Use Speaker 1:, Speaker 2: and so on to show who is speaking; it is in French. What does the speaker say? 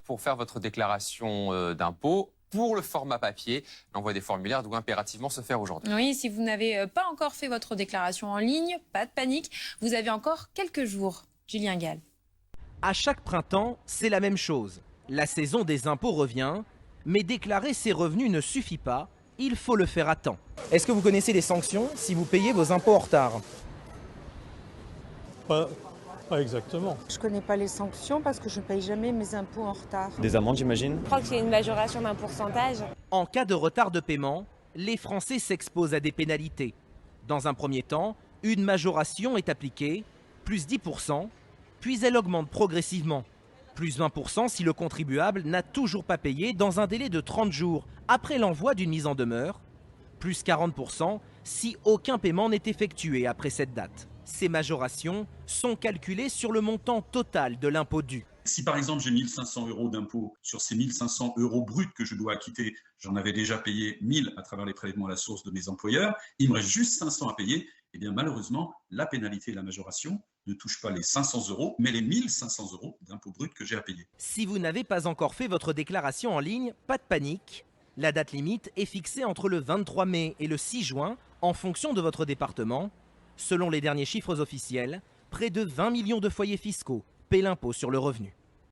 Speaker 1: pour faire votre déclaration d'impôt. Pour le format papier, l'envoi des formulaires doit impérativement se faire aujourd'hui.
Speaker 2: Oui, si vous n'avez pas encore fait votre déclaration en ligne, pas de panique, vous avez encore quelques jours. Julien Gall.
Speaker 3: À chaque printemps, c'est la même chose. La saison des impôts revient, mais déclarer ses revenus ne suffit pas, il faut le faire à temps. Est-ce que vous connaissez les sanctions si vous payez vos impôts en retard?
Speaker 4: Pas exactement.
Speaker 5: Je ne connais pas les sanctions parce que je ne paye jamais mes impôts en retard.
Speaker 6: Des amendes, j'imagine?
Speaker 7: Je crois que c'est une majoration d'un pourcentage.
Speaker 3: En cas de retard de paiement, les Français s'exposent à des pénalités. Dans un premier temps, une majoration est appliquée, plus 10%, puis elle augmente progressivement. Plus 20% si le contribuable n'a toujours pas payé dans un délai de 30 jours après l'envoi d'une mise en demeure, plus 40% si aucun paiement n'est effectué après cette date. Ces majorations sont calculées sur le montant total de l'impôt dû.
Speaker 8: Si par exemple j'ai 1 500 € d'impôt sur ces 1 500 € bruts que je dois acquitter, j'en avais déjà payé 1 000 à travers les prélèvements à la source de mes employeurs, il me reste juste 500 à payer, et bien malheureusement, la pénalité et la majoration ne touchent pas les 500 €, mais les 1 500 € d'impôt brut que j'ai à payer.
Speaker 3: Si vous n'avez pas encore fait votre déclaration en ligne, pas de panique. La date limite est fixée entre le 23 mai et le 6 juin, en fonction de votre département. Selon les derniers chiffres officiels, près de 20 millions de foyers fiscaux paient l'impôt sur le revenu.